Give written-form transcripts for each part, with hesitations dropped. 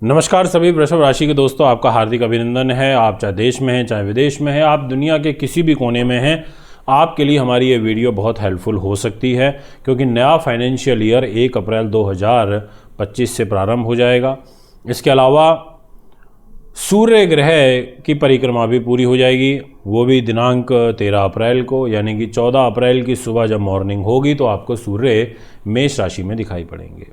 नमस्कार सभी वृषभ राशि के दोस्तों, आपका हार्दिक अभिनंदन है। आप चाहे देश में हैं चाहे विदेश में हैं, आप दुनिया के किसी भी कोने में हैं, आपके लिए हमारी ये वीडियो बहुत हेल्पफुल हो सकती है क्योंकि नया फाइनेंशियल ईयर 1 अप्रैल 2025 से प्रारंभ हो जाएगा। इसके अलावा सूर्य ग्रह की परिक्रमा भी पूरी हो जाएगी, वो भी दिनांक 13 अप्रैल को, यानी कि 14 अप्रैल की सुबह जब मॉर्निंग होगी तो आपको सूर्य मेष राशि में दिखाई पड़ेंगे।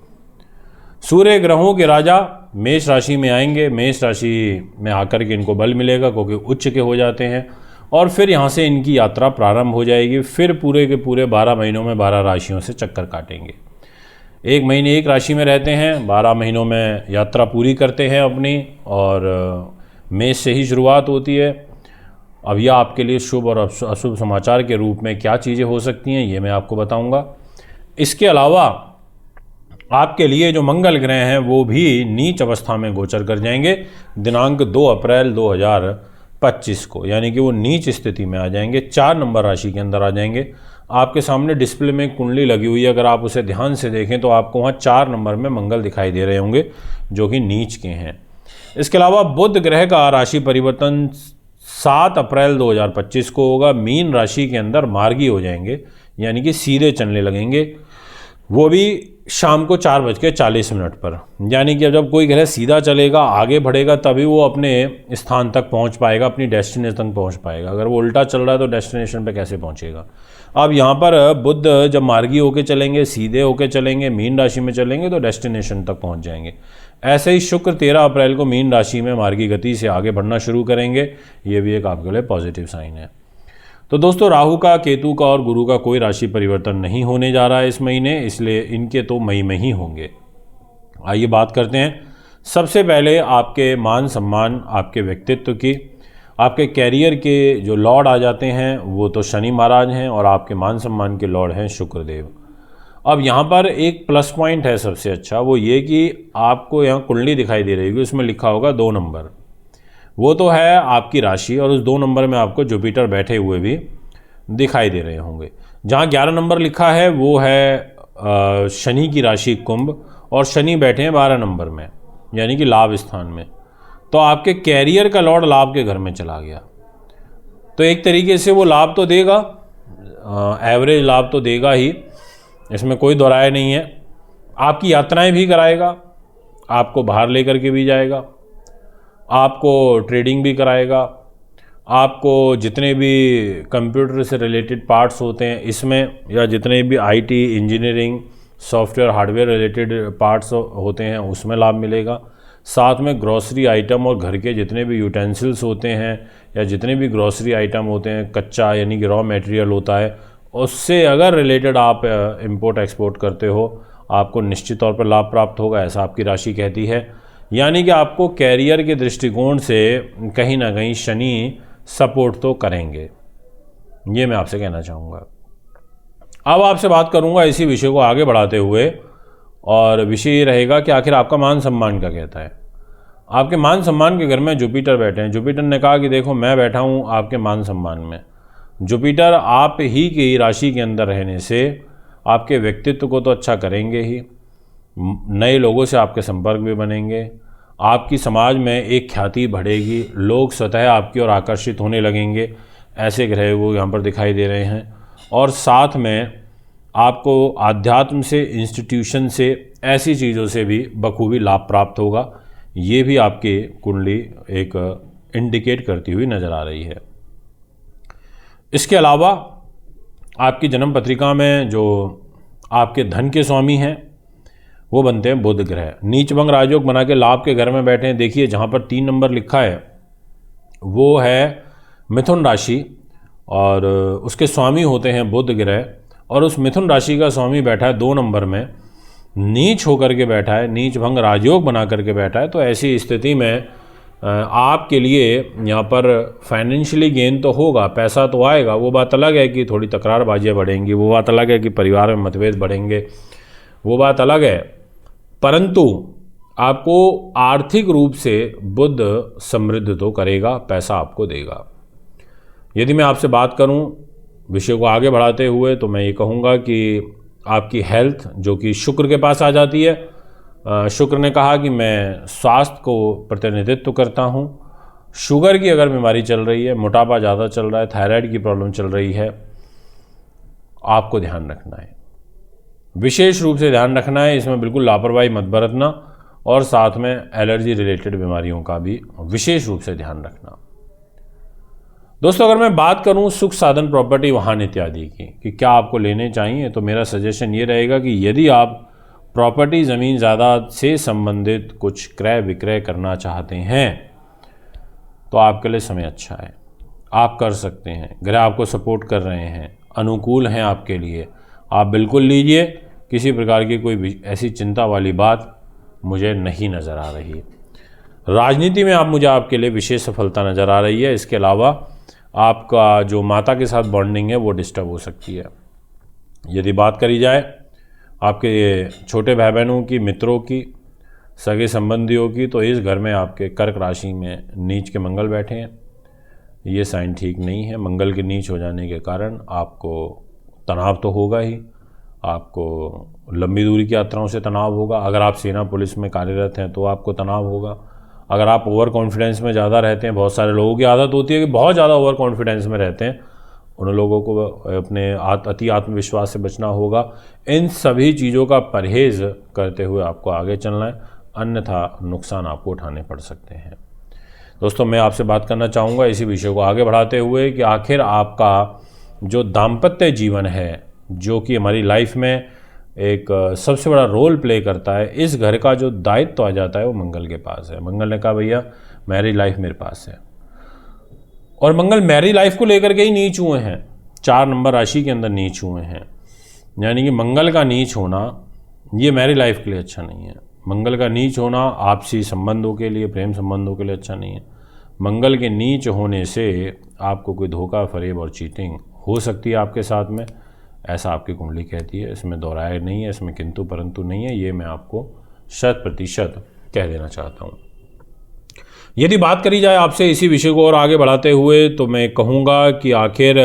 सूर्य ग्रहों के राजा मेष राशि में आएंगे। मेष राशि में आकर के इनको बल मिलेगा क्योंकि उच्च के हो जाते हैं और फिर यहाँ से इनकी यात्रा प्रारंभ हो जाएगी। फिर पूरे के पूरे 12 महीनों में 12 राशियों से चक्कर काटेंगे। 1 महीने एक राशि में रहते हैं, 12 महीनों में यात्रा पूरी करते हैं अपनी, और मेष से ही शुरुआत होती है। अब यह आपके लिए शुभ और अशुभ समाचार के रूप में क्या चीज़ें हो सकती हैं ये मैं आपको बताऊँगा। इसके अलावा आपके लिए जो मंगल ग्रह हैं वो भी नीच अवस्था में गोचर कर जाएंगे दिनांक 2 अप्रैल 2025 को, यानी कि वो नीच स्थिति में आ जाएंगे, 4 नंबर राशि के अंदर आ जाएंगे। आपके सामने डिस्प्ले में कुंडली लगी हुई है, अगर आप उसे ध्यान से देखें तो आपको वहाँ 4 नंबर में मंगल दिखाई दे रहे होंगे जो कि नीच के हैं। इसके अलावा बुध ग्रह का राशि परिवर्तन 7 अप्रैल 2025 को होगा। मीन राशि के अंदर मार्गी हो जाएंगे, यानी कि सीधे चलने लगेंगे, वो भी शाम को 4:40 पर। यानी कि जब कोई ग्रह सीधा चलेगा, आगे बढ़ेगा, तभी वो अपने स्थान तक पहुंच पाएगा, अपनी डेस्टिनेशन तक पहुंच पाएगा। अगर वो उल्टा चल रहा है तो डेस्टिनेशन पे कैसे पहुंचेगा। अब यहाँ पर बुध जब मार्गी होके चलेंगे, सीधे होके चलेंगे, मीन राशि में चलेंगे तो डेस्टिनेशन तक पहुँच जाएंगे। ऐसे ही शुक्र 13 अप्रैल को मीन राशि में मार्गी गति से आगे बढ़ना शुरू करेंगे। ये भी एक आपके लिए पॉजिटिव साइन है। तो दोस्तों, राहु का, केतु का और गुरु का कोई राशि परिवर्तन नहीं होने जा रहा है इस महीने, इसलिए इनके तो मई में ही होंगे। आइए बात करते हैं सबसे पहले आपके मान सम्मान, आपके व्यक्तित्व की। आपके कैरियर के जो लॉर्ड आ जाते हैं वो तो शनि महाराज हैं और आपके मान सम्मान के लॉर्ड हैं शुक्रदेव। अब यहाँ पर एक प्लस पॉइंट है सबसे अच्छा, वो ये कि आपको यहाँ कुंडली दिखाई दे रही होगी, उसमें लिखा होगा 2 नंबर, वो तो है आपकी राशि, और उस 2 नंबर में आपको जुपिटर बैठे हुए भी दिखाई दे रहे होंगे। जहाँ 11 नंबर लिखा है वो है शनि की राशि कुंभ, और शनि बैठे हैं 12 नंबर में, यानी कि लाभ स्थान में। तो आपके कैरियर का लॉर्ड लाभ के घर में चला गया, तो एक तरीके से वो लाभ तो देगा, एवरेज लाभ तो देगा ही, इसमें कोई दो राय नहीं है। आपकी यात्राएं भी कराएगा, आपको बाहर लेकर के भी जाएगा, आपको ट्रेडिंग भी कराएगा, आपको जितने भी कंप्यूटर से रिलेटेड पार्ट्स होते हैं इसमें, या जितने भी IT, engineering, software, hardware related parts होते हैं उसमें लाभ मिलेगा। साथ में ग्रॉसरी आइटम और घर के जितने भी यूटेंसिल्स होते हैं या जितने भी ग्रॉसरी आइटम होते हैं, कच्चा यानी कि रॉ मटेरियल होता है, उससे अगर रिलेटेड आप इंपोर्ट एक्सपोर्ट करते हो, आपको निश्चित तौर पर लाभ प्राप्त होगा, ऐसा आपकी राशि कहती है। यानी कि आपको कैरियर के दृष्टिकोण से कहीं ना कहीं शनि सपोर्ट तो करेंगे, ये मैं आपसे कहना चाहूँगा। अब आपसे बात करूँगा इसी विषय को आगे बढ़ाते हुए, और विषय ये रहेगा कि आखिर आपका मान सम्मान क्या कहता है। आपके मान सम्मान के घर में जुपिटर बैठे हैं। जुपिटर ने कहा कि देखो, मैं बैठा हूँ आपके मान सम्मान में। जुपिटर आप ही की राशि के अंदर रहने से आपके व्यक्तित्व को तो अच्छा करेंगे ही, नए लोगों से आपके संपर्क भी बनेंगे, आपकी समाज में एक ख्याति बढ़ेगी, लोग स्वतः आपकी ओर आकर्षित होने लगेंगे। ऐसे ग्रह वो यहाँ पर दिखाई दे रहे हैं। और साथ में आपको आध्यात्म से, इंस्टीट्यूशन से, ऐसी चीज़ों से भी बखूबी लाभ प्राप्त होगा। ये भी आपकी कुंडली एक इंडिकेट करती हुई नज़र आ रही है। इसके अलावा आपकी जन्म पत्रिका में जो आपके धन के स्वामी हैं वो बनते हैं बुध ग्रह। नीचभंग राजयोग बना के लाभ के घर में बैठे हैं। देखिए, जहाँ पर 3 नंबर लिखा है वो है मिथुन राशि, और उसके स्वामी होते हैं बुध ग्रह, और उस मिथुन राशि का स्वामी बैठा है 2 नंबर में, नीच होकर के बैठा है, नीच भंग राजयोग बना करके बैठा है। तो ऐसी स्थिति में आपके लिए यहाँ पर फाइनेंशियली गेन तो होगा, पैसा तो आएगा। वो बात अलग है कि थोड़ी तकरारबाजियाँ बढ़ेंगी, वो बात अलग है कि परिवार में मतभेद बढ़ेंगे, वो बात अलग है, परंतु आपको आर्थिक रूप से बुध समृद्ध तो करेगा, पैसा आपको देगा। यदि मैं आपसे बात करूं विषय को आगे बढ़ाते हुए, तो मैं ये कहूँगा कि आपकी हेल्थ जो कि शुक्र के पास आ जाती है, शुक्र ने कहा कि मैं स्वास्थ्य को प्रतिनिधित्व करता हूँ। शुगर की अगर बीमारी चल रही है, मोटापा ज़्यादा चल रहा है, थायराइड की प्रॉब्लम चल रही है, आपको ध्यान रखना है, विशेष रूप से ध्यान रखना है। इसमें बिल्कुल लापरवाही मत बरतना और साथ में एलर्जी रिलेटेड बीमारियों का भी विशेष रूप से ध्यान रखना। दोस्तों, अगर मैं बात करूं सुख साधन, प्रॉपर्टी, वाहन इत्यादि की कि क्या आपको लेने चाहिए, तो मेरा सजेशन ये रहेगा कि यदि आप प्रॉपर्टी, ज़मीन जायदाद से संबंधित कुछ क्रय विक्रय करना चाहते हैं तो आपके लिए समय अच्छा है, आप कर सकते हैं। ग्रह आपको सपोर्ट कर रहे हैं, अनुकूल हैं आपके लिए, आप बिल्कुल लीजिए। किसी प्रकार की कोई ऐसी चिंता वाली बात मुझे नहीं नज़र आ रही। राजनीति में मुझे आपके लिए विशेष सफलता नज़र आ रही है। इसके अलावा आपका जो माता के साथ बॉन्डिंग है वो डिस्टर्ब हो सकती है। यदि बात करी जाए आपके छोटे भाई बहनों की, मित्रों की, सगे संबंधियों की, तो इस घर में आपके कर्क राशि में नीच के मंगल बैठे हैं। ये साइन ठीक नहीं है। मंगल के नीच हो जाने के कारण आपको तनाव तो होगा ही, आपको लंबी दूरी की यात्राओं से तनाव होगा। अगर आप सेना पुलिस में कार्यरत हैं तो आपको तनाव होगा। अगर आप ओवर कॉन्फिडेंस में ज़्यादा रहते हैं, बहुत सारे लोगों की आदत होती है कि बहुत ज़्यादा ओवर कॉन्फिडेंस में रहते हैं, उन लोगों को अपने अति आत्मविश्वास से बचना होगा। इन सभी चीज़ों का परहेज़ करते हुए आपको आगे चलना है, अन्यथा नुकसान आपको उठाने पड़ सकते हैं। दोस्तों, मैं आपसे बात करना चाहूँगा इसी विषय को आगे बढ़ाते हुए कि आखिर आपका जो दाम्पत्य जीवन है, जो कि हमारी लाइफ में एक सबसे बड़ा रोल प्ले करता है, इस घर का जो दायित्व आ जाता है वो मंगल के पास है। मंगल ने कहा भैया मैरिज लाइफ मेरे पास है, और मंगल मैरिज लाइफ को लेकर के ही नीच हुए हैं, 4 नंबर राशि के अंदर नीच हुए हैं। यानी कि मंगल का नीच होना ये मैरिज लाइफ के लिए अच्छा नहीं है। मंगल का नीच होना आपसी संबंधों के लिए, प्रेम संबंधों के लिए अच्छा नहीं है। मंगल के नीच होने से आपको कोई धोखा, फरेब और चीटिंग हो सकती है आपके साथ में, ऐसा आपकी कुंडली कहती है। इसमें दोहराए नहीं है, इसमें किंतु परंतु नहीं है, ये मैं आपको 100% कह देना चाहता हूँ। यदि बात करी जाए आपसे इसी विषय को और आगे बढ़ाते हुए, तो मैं कहूँगा कि आखिर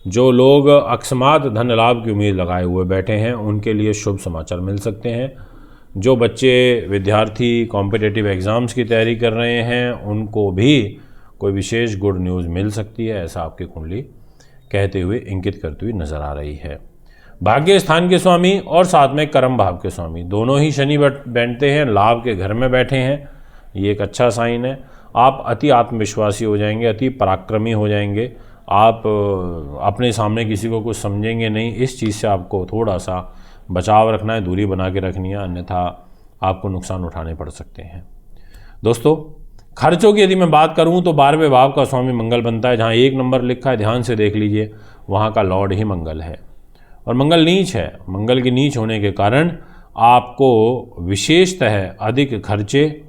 जो लोग अकस्मात धन लाभ की उम्मीद लगाए हुए बैठे हैं उनके लिए शुभ समाचार मिल सकते हैं। जो बच्चे, विद्यार्थी कॉम्पिटिटिव एग्ज़ाम्स की तैयारी कर रहे हैं उनको भी कोई विशेष गुड न्यूज़ मिल सकती है, ऐसा आपकी कुंडली कहते हुए, इंगित करती हुई नज़र आ रही है। भाग्य स्थान के स्वामी और साथ में कर्म भाव के स्वामी दोनों ही शनि बैठते हैं, लाभ के घर में बैठे हैं, ये एक अच्छा साइन है। आप अति आत्मविश्वासी हो जाएंगे, अति पराक्रमी हो जाएंगे, आप अपने सामने किसी को कुछ समझेंगे नहीं। इस चीज़ से आपको थोड़ा सा बचाव रखना है, दूरी बना के रखनी है, अन्यथा आपको नुकसान उठाने पड़ सकते हैं। दोस्तों, खर्चों की यदि मैं बात करूं तो 12वें भाव का स्वामी मंगल बनता है। जहां 1 नंबर लिखा है, ध्यान से देख लीजिए, वहां का लॉर्ड ही मंगल है और मंगल नीच है। मंगल के नीच होने के कारण आपको विशेषतः अधिक खर्चे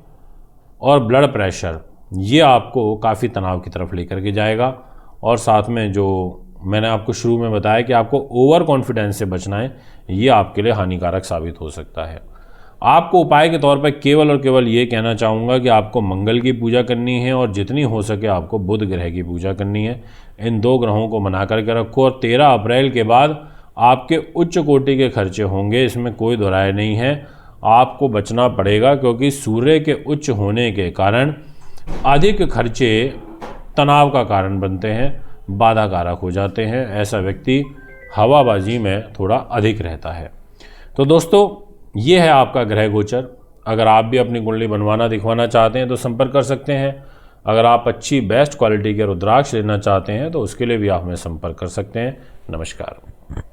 और ब्लड प्रेशर, ये आपको काफ़ी तनाव की तरफ लेकर के जाएगा। और साथ में जो मैंने आपको शुरू में बताया कि आपको ओवर कॉन्फिडेंस से बचना है, ये आपके लिए हानिकारक साबित हो सकता है। आपको उपाय के तौर पर केवल और केवल ये कहना चाहूँगा कि आपको मंगल की पूजा करनी है और जितनी हो सके आपको बुध ग्रह की पूजा करनी है। इन 2 ग्रहों को मना करके रखो और 13 अप्रैल के बाद आपके उच्च कोटि के खर्चे होंगे, इसमें कोई दोहराए नहीं है। आपको बचना पड़ेगा क्योंकि सूर्य के उच्च होने के कारण अधिक खर्चे तनाव का कारण बनते हैं, बाधा कारक हो जाते हैं। ऐसा व्यक्ति हवाबाजी में थोड़ा अधिक रहता है। तो दोस्तों, ये है आपका ग्रह गोचर। अगर आप भी अपनी कुंडली बनवाना दिखवाना चाहते हैं तो संपर्क कर सकते हैं। अगर आप अच्छी बेस्ट क्वालिटी के रुद्राक्ष लेना चाहते हैं तो उसके लिए भी आप हमें संपर्क कर सकते हैं। नमस्कार।